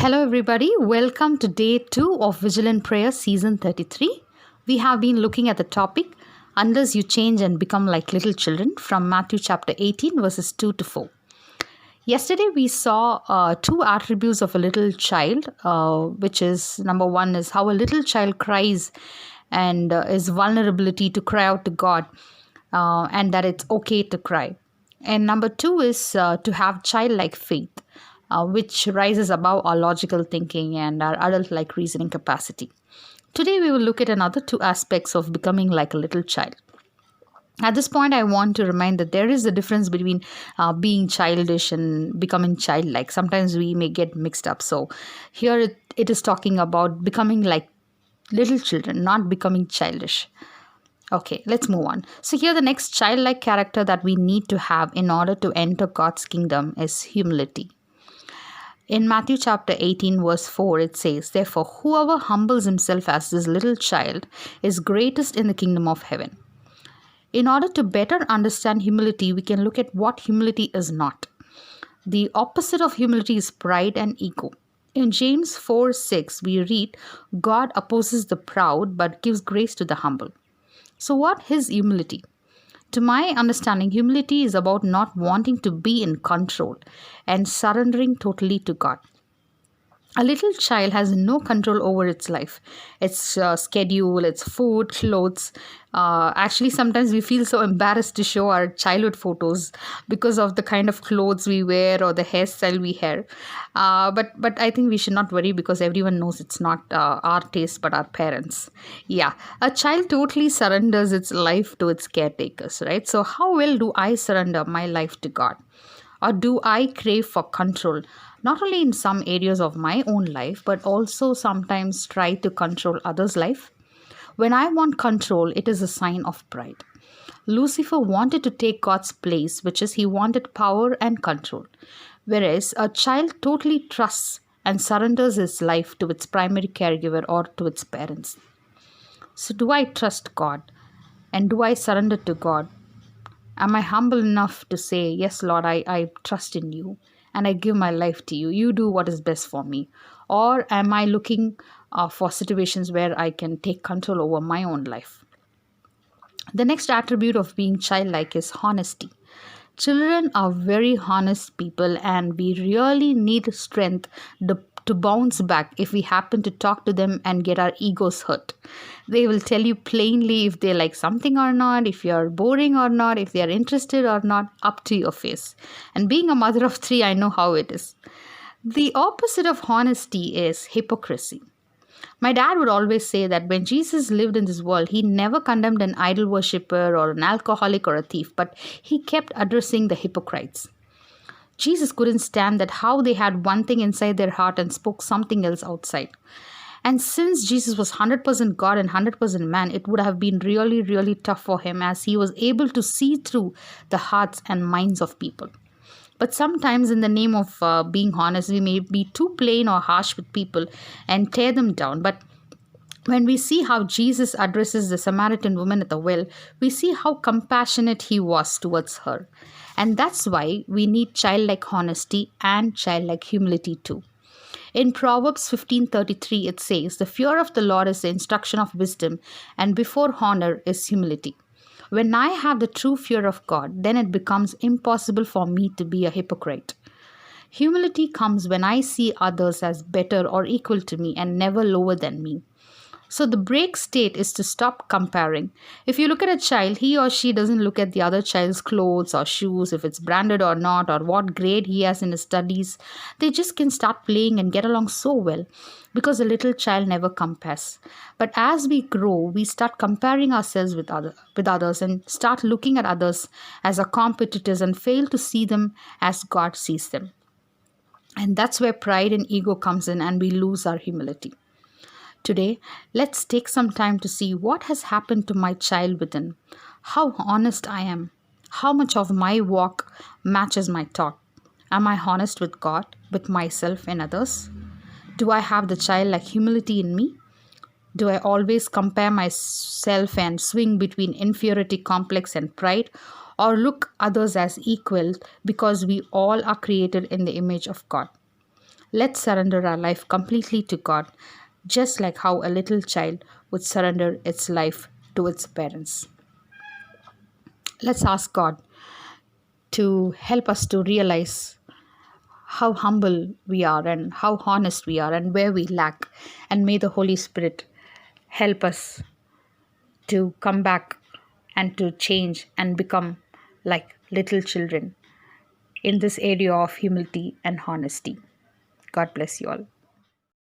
Hello, everybody. Welcome to day 2 of Vigilant Prayer Season 33. We have been looking at the topic, Unless You Change and Become Like Little Children, from Matthew chapter 18, verses 2 to 4. Yesterday, we saw two attributes of a little child, which is number one is how a little child cries and his vulnerability to cry out to God, and that it's okay to cry. And number two is to have childlike faith, which rises above our logical thinking and our adult like reasoning capacity. Today, we will look at another two aspects of becoming like a little child. At this point, I want to remind that there is a difference between being childish and becoming childlike. Sometimes we may get mixed up. So, here it is talking about becoming like little children, not becoming childish. Okay, let's move on. So, here the next childlike character that we need to have in order to enter God's kingdom is humility. In Matthew chapter 18, verse 4, it says, "Therefore, whoever humbles himself as this little child is greatest in the kingdom of heaven." In order to better understand humility, we can look at what humility is not. The opposite of humility is pride and ego. In James 4:6, we read, "God opposes the proud but gives grace to the humble." So, what is humility? To my understanding, humility is about not wanting to be in control and surrendering totally to God. A little child has no control over its life, its schedule, its food, clothes. Actually, sometimes we feel so embarrassed to show our childhood photos because of the kind of clothes we wear or the hairstyle we wear. But I think we should not worry because everyone knows it's not our taste but our parents. Yeah, a child totally surrenders its life to its caretakers, right? So how well do I surrender my life to God? Or do I crave for control, not only in some areas of my own life, but also sometimes try to control others' life? When I want control, it is a sign of pride. Lucifer wanted to take God's place, which is he wanted power and control. Whereas a child totally trusts and surrenders his life to its primary caregiver or to its parents. So, do I trust God? And do I surrender to God? Am I humble enough to say, "Yes, Lord, I trust in you and I give my life to you. You do what is best for me"? Or am I looking for situations where I can take control over my own life? The next attribute of being childlike is honesty. Children are very honest people, and we really need strength to bounce back if we happen to talk to them and get our egos hurt. They will tell you plainly if they like something or not, if you're boring or not, if they are interested or not, up to your face. And being a mother of three, I know how it is. The opposite of honesty is hypocrisy. My dad would always say that when Jesus lived in this world, he never condemned an idol worshiper or an alcoholic or a thief, but he kept addressing the hypocrites. Jesus couldn't stand that how they had one thing inside their heart and spoke something else outside. And since Jesus was 100% God and 100% man, it would have been really, really tough for him as he was able to see through the hearts and minds of people. But sometimes, in the name of being honest, we may be too plain or harsh with people and tear them down. But when we see how Jesus addresses the Samaritan woman at the well, we see how compassionate he was towards her. And that's why we need childlike honesty and childlike humility too. In Proverbs 15:33, it says, "The fear of the Lord is the instruction of wisdom, and before honor is humility." When I have the true fear of God, then it becomes impossible for me to be a hypocrite. Humility comes when I see others as better or equal to me and never lower than me. So the break state is to stop comparing. If you look at a child, he or she doesn't look at the other child's clothes or shoes, if it's branded or not, or what grade he has in his studies. They just can start playing and get along so well because a little child never compares. But as we grow, we start comparing ourselves with others and start looking at others as our competitors and fail to see them as God sees them. And that's where pride and ego comes in and we lose our humility. Today, let's take some time to see what has happened to my child within, how honest I am, how much of my walk matches my talk. Am I honest with God, with myself, and others? Do I have the childlike humility in me? Do I always compare myself and swing between inferiority complex and pride, or look others as equal because we all are created in the image of God? Let's surrender our life completely to God, just like how a little child would surrender its life to its parents. Let's ask God to help us to realize how humble we are and how honest we are and where we lack. And may the Holy Spirit help us to come back and to change and become like little children in this area of humility and honesty. God bless you all.